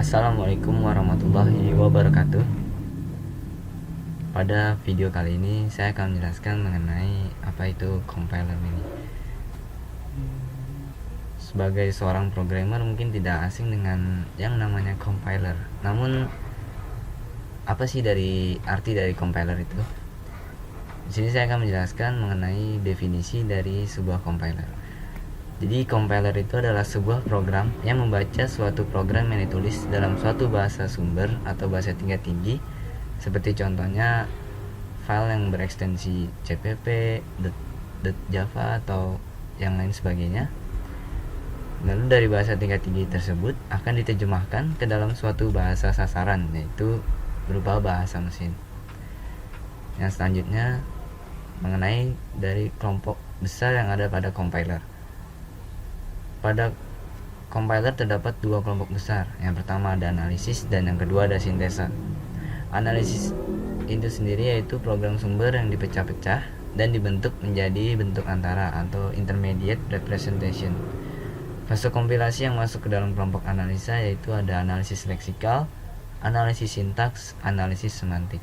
Assalamualaikum warahmatullahi wabarakatuh. Pada video kali ini saya akan menjelaskan mengenai apa itu compiler ini. Sebagai seorang programmer mungkin tidak asing dengan yang namanya compiler. Namun apa sih arti dari compiler itu? Di sini saya akan menjelaskan mengenai definisi dari sebuah compiler. Jadi compiler itu adalah sebuah program yang membaca suatu program yang ditulis dalam suatu bahasa sumber atau bahasa tingkat tinggi, seperti contohnya file yang berekstensi CPP, .java atau yang lain sebagainya. Lalu dari bahasa tingkat tinggi tersebut akan diterjemahkan ke dalam suatu bahasa sasaran, yaitu berupa bahasa mesin. Yang selanjutnya mengenai dari kelompok besar yang ada pada compiler. Pada compiler terdapat dua kelompok besar. Yang pertama ada analisis dan yang kedua ada sintesa. Analisis itu sendiri yaitu program sumber yang dipecah-pecah dan dibentuk menjadi bentuk antara atau intermediate representation. Fase kompilasi yang masuk ke dalam kelompok analisa yaitu ada analisis leksikal, analisis sintaks, analisis semantik.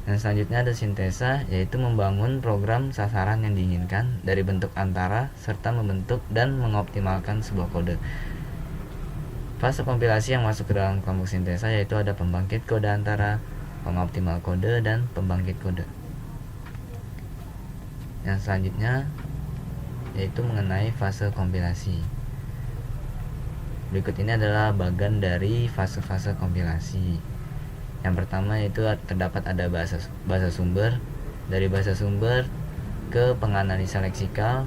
Dan selanjutnya ada sintesa, yaitu membangun program sasaran yang diinginkan dari bentuk antara serta membentuk dan mengoptimalkan sebuah kode. Fase kompilasi yang masuk ke dalam kelompok sintesa yaitu ada pembangkit kode antara, pengoptimal kode, dan pembangkit kode. Yang selanjutnya yaitu mengenai fase kompilasi. Berikut ini adalah bagian dari fase-fase kompilasi. Yang pertama yaitu terdapat ada bahasa sumber. Dari bahasa sumber ke penganalisa leksikal.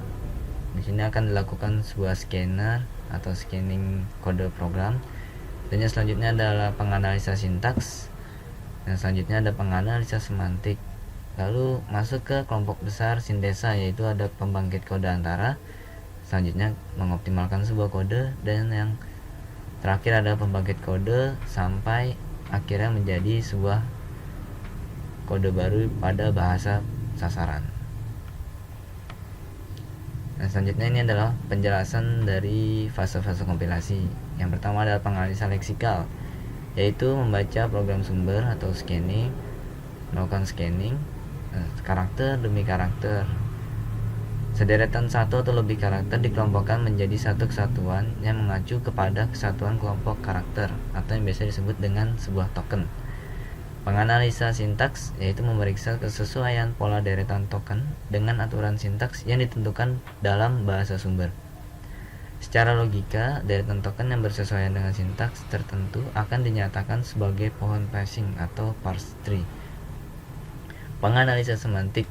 Di sini akan dilakukan sebuah scanner atau scanning kode program. Dan yang selanjutnya adalah penganalisa sintaks. Yang selanjutnya ada penganalisa semantik. Lalu masuk ke kelompok besar sintesa, yaitu ada pembangkit kode antara. Selanjutnya mengoptimalkan sebuah kode, dan yang terakhir ada pembangkit kode sampai akhirnya menjadi sebuah kode baru pada bahasa sasaran. Dan selanjutnya ini adalah penjelasan dari fase-fase kompilasi. Yang pertama adalah penganalisa leksikal, yaitu membaca program sumber atau scanning, melakukan scanning karakter demi karakter. Sederetan satu atau lebih karakter dikelompokkan menjadi satu kesatuan yang mengacu kepada kesatuan kelompok karakter atau yang biasa disebut dengan sebuah token. Penganalisa sintaks yaitu memeriksa kesesuaian pola deretan token dengan aturan sintaks yang ditentukan dalam bahasa sumber. Secara logika, deretan token yang bersesuaian dengan sintaks tertentu akan dinyatakan sebagai pohon parsing atau parse tree. Penganalisa semantik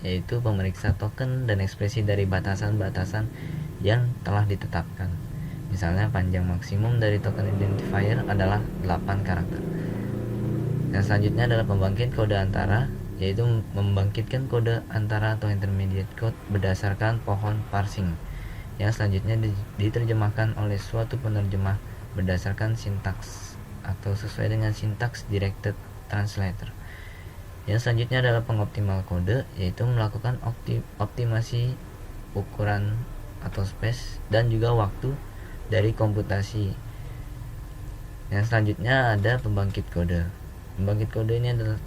yaitu pemeriksa token dan ekspresi dari batasan-batasan yang telah ditetapkan. Misalnya panjang maksimum dari token identifier adalah 8 karakter. Yang selanjutnya adalah pembangkit kode antara, yaitu membangkitkan kode antara atau intermediate code berdasarkan pohon parsing. Yang selanjutnya diterjemahkan oleh suatu penerjemah berdasarkan sintaks atau sesuai dengan sintaks directed translator. Yang selanjutnya adalah pengoptimal kode, yaitu melakukan optimasi ukuran atau space dan juga waktu dari komputasi. Yang selanjutnya ada pembangkit kode. Pembangkit kode ini adalah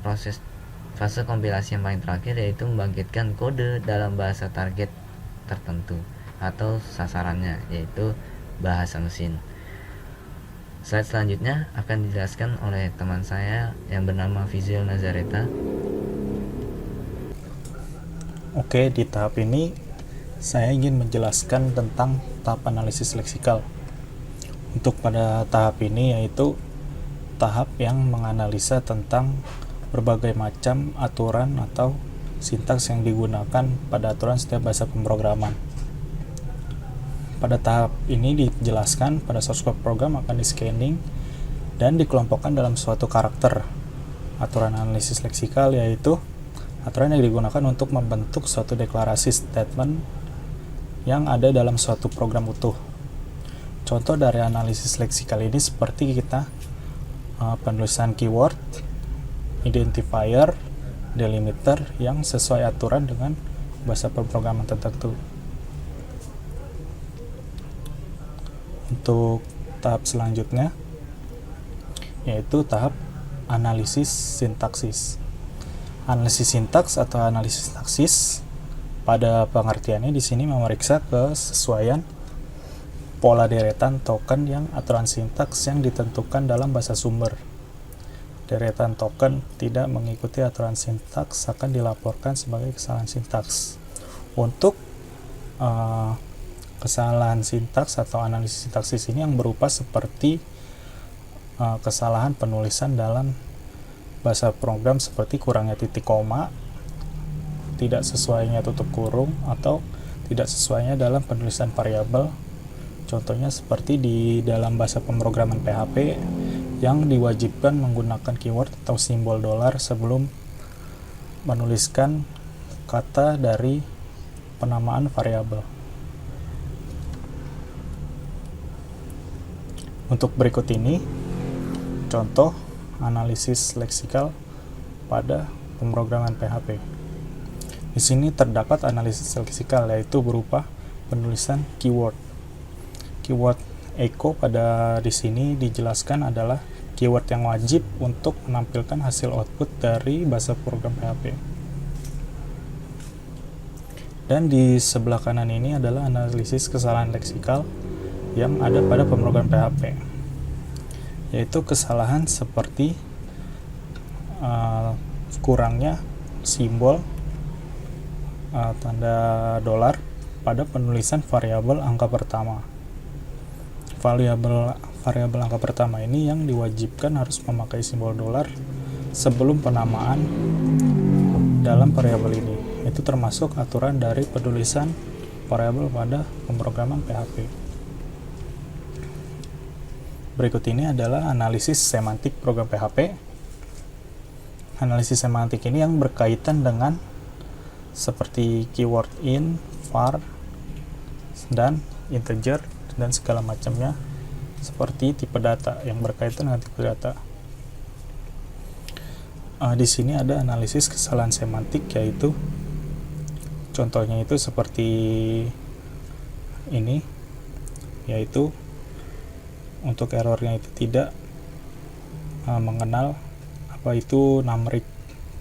fase kompilasi yang paling terakhir, yaitu membangkitkan kode dalam bahasa target tertentu atau sasarannya, yaitu bahasa mesin. Slide selanjutnya akan dijelaskan oleh teman saya yang bernama Fizel Nazareta. Oke, di tahap ini saya ingin menjelaskan tentang tahap analisis leksikal. Untuk pada tahap ini yaitu tahap yang menganalisa tentang berbagai macam aturan atau sintaks yang digunakan pada aturan setiap bahasa pemrograman. Pada tahap ini dijelaskan pada source code program akan di-scanning dan dikelompokkan dalam suatu karakter. Aturan analisis leksikal yaitu aturan yang digunakan untuk membentuk suatu deklarasi statement yang ada dalam suatu program utuh. Contoh dari analisis leksikal ini seperti kita penulisan keyword, identifier, delimiter yang sesuai aturan dengan bahasa pemrograman tertentu. Untuk tahap selanjutnya, yaitu tahap analisis sintaksis. Analisis sintaks atau analisis taksis pada pengertiannya di sini memeriksa kesesuaian pola deretan token yang aturan sintaks yang ditentukan dalam bahasa sumber. Deretan token tidak mengikuti aturan sintaks akan dilaporkan sebagai kesalahan sintaks. Untuk kesalahan sintaks atau analisis sintaksis ini yang berupa seperti kesalahan penulisan dalam bahasa program seperti kurangnya titik koma, tidak sesuainya tutup kurung, atau tidak sesuainya dalam penulisan variabel. Contohnya seperti di dalam bahasa pemrograman PHP yang diwajibkan menggunakan keyword atau simbol dolar sebelum menuliskan kata dari penamaan variabel. Untuk berikut ini contoh analisis leksikal pada pemrograman PHP. Di sini terdapat analisis leksikal, yaitu berupa penulisan keyword. Keyword echo pada di sini dijelaskan adalah keyword yang wajib untuk menampilkan hasil output dari bahasa program PHP. Dan di sebelah kanan ini adalah analisis kesalahan leksikal yang ada pada pemrograman PHP, yaitu kesalahan seperti kurangnya simbol tanda dolar pada penulisan variabel angka pertama. Variabel angka pertama ini yang diwajibkan harus memakai simbol dolar sebelum penamaan dalam variabel ini. Itu termasuk aturan dari penulisan variabel pada pemrograman PHP. Berikut ini adalah analisis semantik program PHP. Analisis semantik ini yang berkaitan dengan seperti keyword in, var, dan integer, dan segala macamnya, seperti tipe data yang berkaitan dengan tipe data. Di sini ada analisis kesalahan semantik, yaitu contohnya itu seperti ini, yaitu untuk errornya itu tidak mengenal apa itu numeric,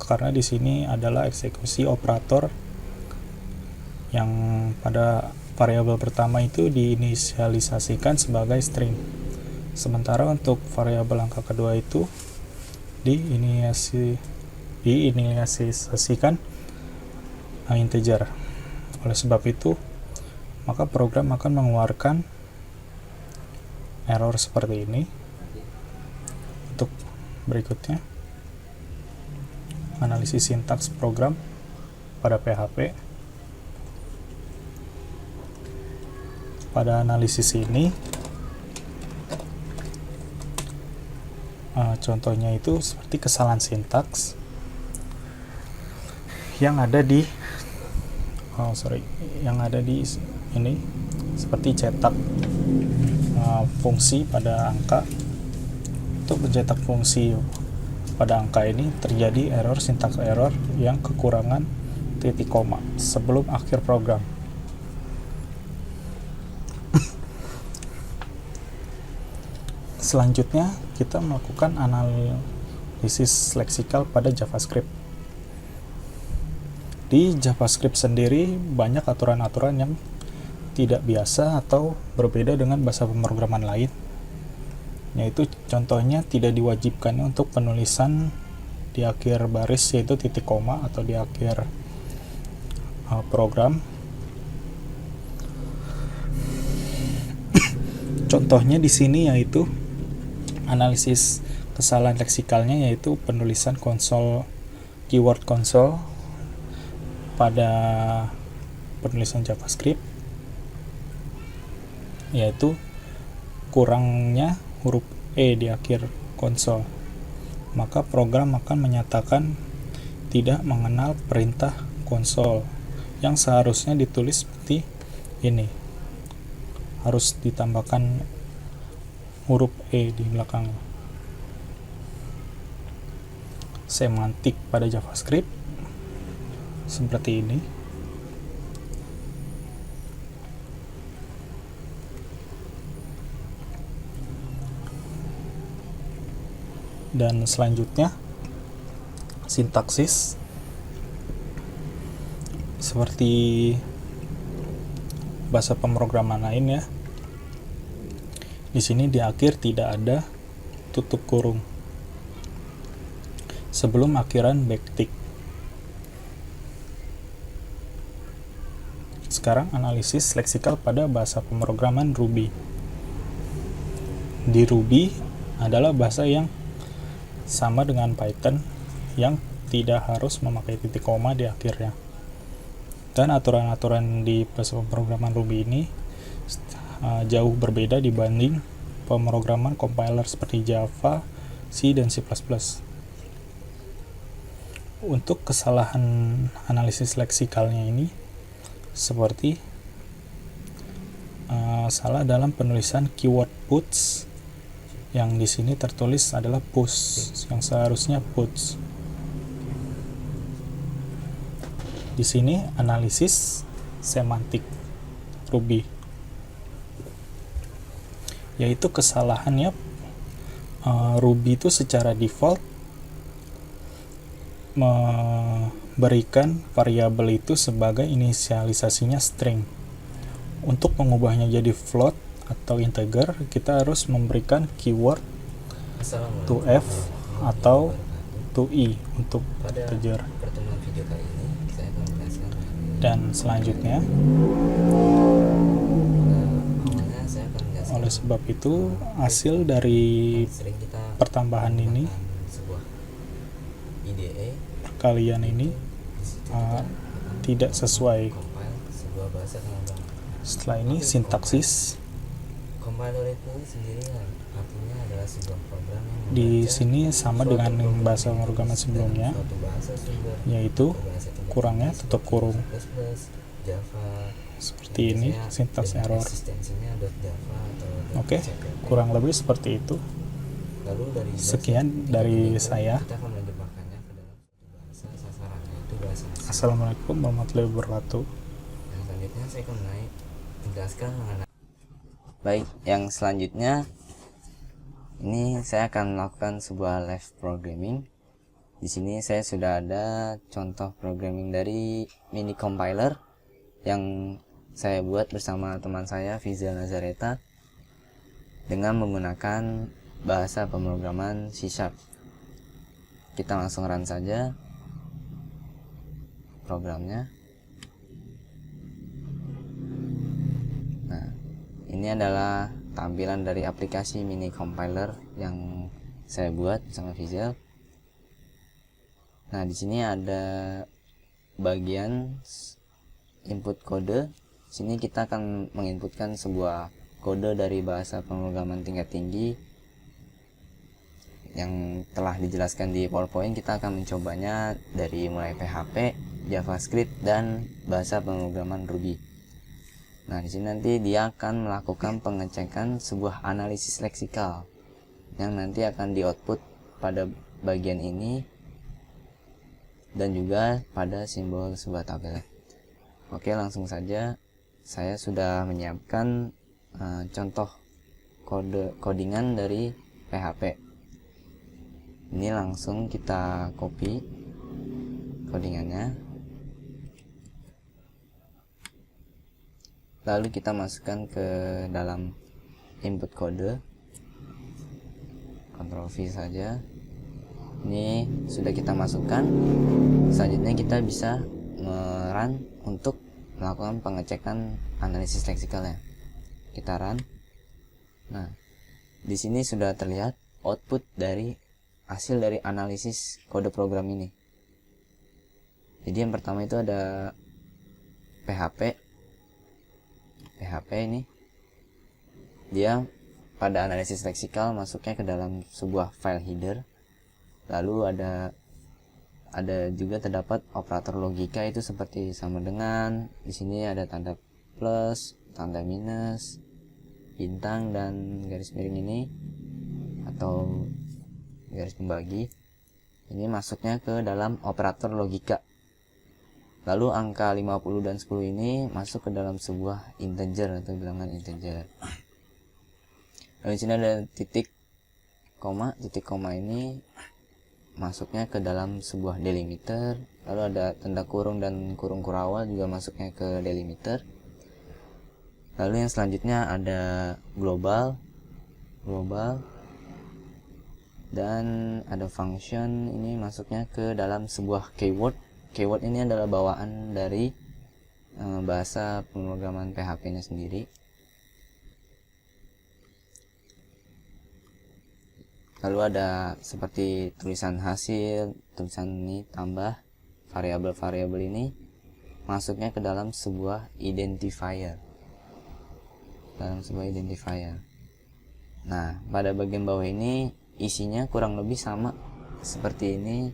karena di sini adalah eksekusi operator yang pada variabel pertama itu diinisialisasikan sebagai string, sementara untuk variabel angka kedua itu diinisialisasikan integer. Oleh sebab itu, maka program akan mengeluarkan error seperti ini. Untuk berikutnya, analisis sintaks program pada PHP. Pada analisis ini, contohnya itu seperti kesalahan sintaks yang ada di ini, seperti cetak fungsi pada angka. Untuk mencetak fungsi pada angka ini terjadi error, sintaks error yang kekurangan titik koma sebelum akhir program. Selanjutnya, kita melakukan analisis leksikal pada JavaScript. Di JavaScript sendiri banyak aturan-aturan yang tidak biasa atau berbeda dengan bahasa pemrograman lain, yaitu contohnya tidak diwajibkan untuk penulisan di akhir baris, yaitu titik koma, atau di akhir program. Contohnya di sini yaitu analisis kesalahan leksikalnya, yaitu penulisan keyword console pada penulisan JavaScript, yaitu kurangnya huruf E di akhir konsol. Maka program akan menyatakan tidak mengenal perintah konsol yang seharusnya ditulis seperti ini. Harus ditambahkan huruf E di belakang. Semantik pada JavaScript seperti ini. Dan selanjutnya sintaksis. Seperti bahasa pemrograman lain ya. Di sini di akhir tidak ada tutup kurung sebelum akhiran backtick. Sekarang analisis leksikal pada bahasa pemrograman Ruby. Di Ruby adalah bahasa yang sama dengan Python yang tidak harus memakai titik koma di akhirnya. Dan aturan-aturan di bahasa pemrograman Ruby ini jauh berbeda dibanding pemrograman compiler seperti Java, C, dan C++. Untuk kesalahan analisis leksikalnya ini seperti salah dalam penulisan keyword puts, yang di sini tertulis adalah push, yang seharusnya puts. Di sini analisis semantik Ruby, yaitu kesalahannya Ruby itu secara default memberikan variabel itu sebagai inisialisasinya string. Untuk mengubahnya jadi float atau integer, kita harus memberikan keyword to f atau to e untuk integer. Pertemuan video kali ini saya akan menjelaskan. Dan selanjutnya, oleh sebab itu hasil dari pertambahan ini, perkalian ini tidak sesuai. Setelah ini sintaksis. Di sini sama dengan bahasa pemrograman sebelumnya, yaitu kurangnya tutup kurung. Seperti ini sintaks error. Oke, kurang lebih seperti itu. Sekian dari saya. Assalamualaikum warahmatullahi wabarakatuh. Selanjutnya saya akan menjelaskan mengenai. Baik, yang selanjutnya ini saya akan melakukan sebuah live programming. Di sini saya sudah ada contoh programming dari mini compiler yang saya buat bersama teman saya Fizal Nazareta dengan menggunakan bahasa pemrograman C#. Kita langsung run saja programnya. Nah, ini adalah tampilan dari aplikasi mini compiler yang saya buat sama Fizal. Nah, di sini ada bagian input kode. Sini kita akan menginputkan sebuah kode dari bahasa pemrograman tingkat tinggi yang telah dijelaskan di PowerPoint. Kita akan mencobanya dari mulai PHP, JavaScript, dan bahasa pemrograman Ruby. Nah, di sini nanti dia akan melakukan pengecekan sebuah analisis leksikal yang nanti akan di-output pada bagian ini dan juga pada simbol sebuah tabel. Oke, langsung saja. Saya sudah menyiapkan contoh codingan dari PHP. Ini langsung kita copy codingannya. Lalu kita masukkan ke dalam input kode. Ctrl V saja. Ini sudah kita masukkan. Selanjutnya kita bisa run untuk melakukan pengecekan analisis leksikalnya. Kita run. Nah, di sini sudah terlihat output dari hasil dari analisis kode program ini. Jadi yang pertama itu ada PHP ini. Dia pada analisis leksikal masuknya ke dalam sebuah file header. Lalu ada juga terdapat operator logika itu seperti sama dengan. Di sini ada tanda plus, tanda minus, bintang, dan garis miring ini atau garis pembagi. Ini masuknya ke dalam operator logika. Lalu angka 50 dan 10 ini masuk ke dalam sebuah integer atau bilangan integer. Lalu di sini ada titik koma, titik koma ini masuknya ke dalam sebuah delimiter, lalu ada tanda kurung dan kurung kurawal juga masuknya ke delimiter. Lalu yang selanjutnya ada global, dan ada function, ini masuknya ke dalam sebuah keyword. Keyword ini adalah bawaan dari bahasa pemrograman PHP-nya sendiri. Lalu ada seperti tulisan hasil, tulisan ini tambah, variabel-variabel ini masuknya ke dalam sebuah identifier. Nah, pada bagian bawah ini isinya kurang lebih sama seperti ini.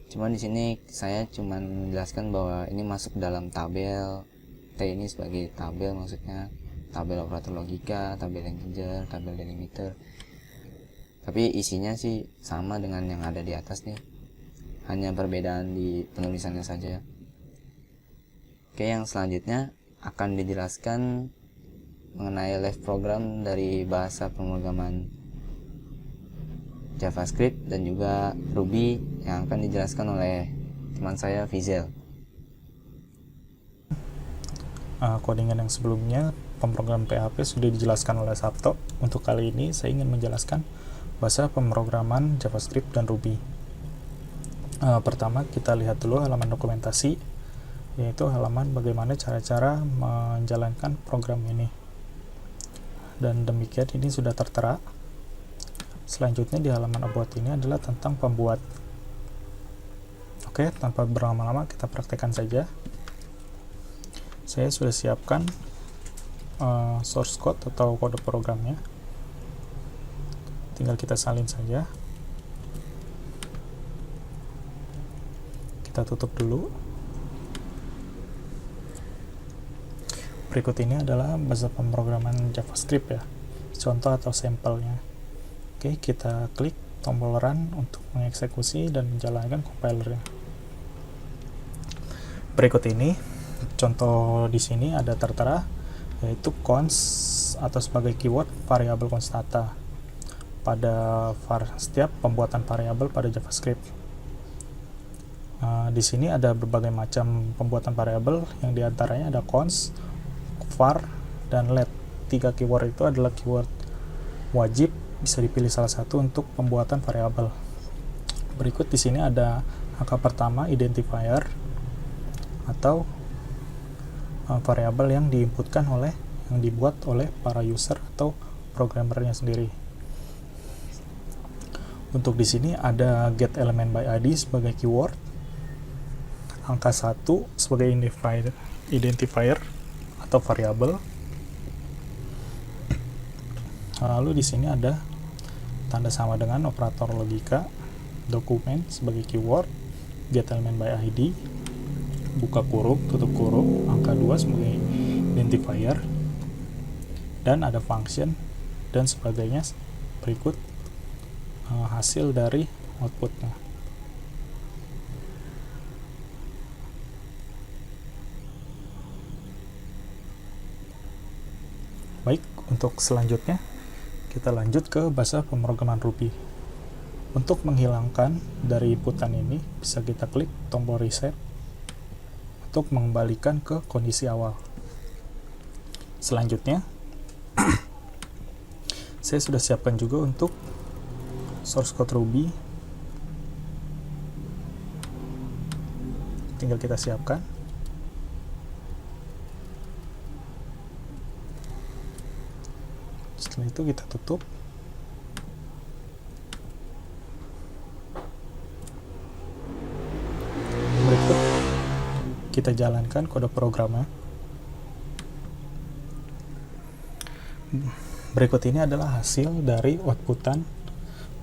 Cuman di sini saya cuman menjelaskan bahwa ini masuk dalam tabel. T ini sebagai tabel, maksudnya tabel operator logika, tabel integer, tabel delimiter. Tapi isinya sih sama dengan yang ada di atas nih. Hanya perbedaan di penulisannya saja. Oke, yang selanjutnya akan dijelaskan mengenai live program dari bahasa pemrograman JavaScript dan juga Ruby yang akan dijelaskan oleh teman saya Fizel. Codingan yang sebelumnya pemrograman PHP sudah dijelaskan oleh Sabto. Untuk kali ini saya ingin menjelaskan bahasa pemrograman JavaScript dan Ruby. Pertama kita lihat dulu halaman dokumentasi, yaitu halaman bagaimana cara-cara menjalankan program ini. Dan demikian ini sudah tertera. Selanjutnya di halaman about ini adalah tentang pembuat. Oke, tanpa berlama-lama kita praktekkan saja. Saya sudah siapkan source code atau kode programnya. Tinggal kita salin saja. Kita tutup dulu. Berikut ini adalah bahasa pemrograman JavaScript ya, contoh atau sampelnya. Oke, kita klik tombol run untuk mengeksekusi dan menjalankan compilernya. Berikut ini contoh di sini ada tertera, yaitu const atau sebagai keyword variabel konstanta pada setiap pembuatan variabel pada JavaScript. Di sini ada berbagai macam pembuatan variabel, yang diantaranya ada const, var, dan let. 3 keyword itu adalah keyword wajib, bisa dipilih salah satu untuk pembuatan variabel. Berikut di sini ada angka pertama identifier atau variabel yang dibuat oleh para user atau programmernya sendiri. Untuk di sini ada get element by id sebagai keyword, angka 1 sebagai identifier atau variabel. Lalu di sini ada tanda sama dengan operator logika, dokumen sebagai keyword, get element by id, buka kurung, tutup kurung, angka 2 sebagai identifier, dan ada function dan sebagainya. Berikut hasil dari outputnya. Baik, untuk selanjutnya kita lanjut ke bahasa pemrograman Ruby. Untuk menghilangkan dari inputan ini, bisa kita klik tombol reset untuk mengembalikan ke kondisi awal. Selanjutnya, saya sudah siapkan juga untuk source code Ruby. Tinggal kita siapkan. Setelah itu kita tutup. Berikut kita jalankan kode programnya. Berikut ini adalah hasil dari outputan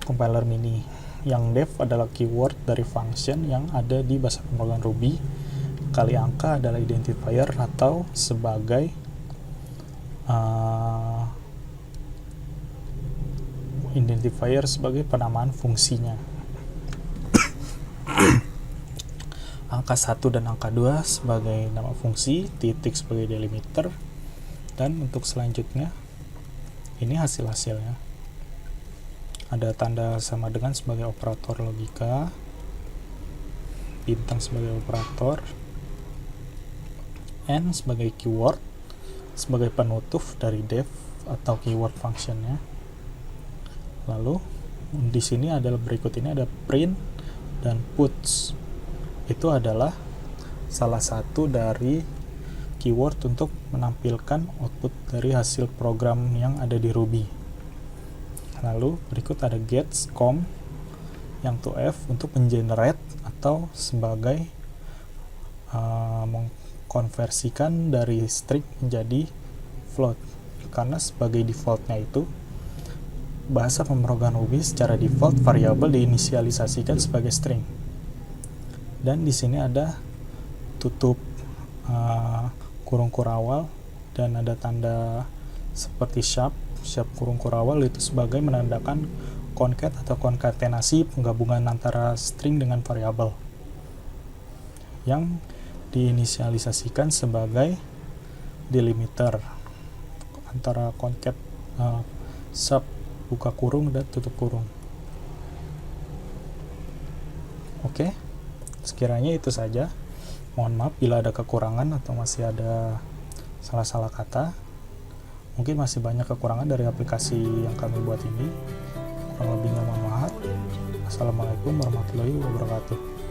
compiler mini. Yang def adalah keyword dari function yang ada di bahasa pemrograman Ruby. Kali angka adalah identifier atau sebagai identifier sebagai penamaan fungsinya. Angka 1 dan angka 2 sebagai nama fungsi, titik sebagai delimiter, dan untuk selanjutnya ini hasil-hasilnya. ada tanda sama dengan sebagai operator logika, bintang sebagai operator, N sebagai keyword, sebagai penutup dari def atau keyword functionnya. Lalu di sini adalah berikut ini ada print dan puts. Itu adalah salah satu dari keyword untuk menampilkan output dari hasil program yang ada di Ruby. Lalu berikut ada gets, com, yang to F untuk mengenerate atau sebagai mengkonversikan dari string menjadi float. Karena sebagai defaultnya itu bahasa pemrograman Ruby secara default variabel diinisialisasikan sebagai string. Dan di sini ada tutup kurung kurawal dan ada tanda seperti sharp kurung kurawal, itu sebagai menandakan concat atau konkatenasi penggabungan antara string dengan variabel yang diinisialisasikan sebagai delimiter antara concat sub buka kurung dan tutup kurung. Oke, sekiranya itu saja. Mohon maaf bila ada kekurangan atau masih ada salah-salah kata. Mungkin masih banyak kekurangan dari aplikasi yang kami buat ini. Kurang lebihnya mohon maaf. Assalamualaikum warahmatullahi wabarakatuh.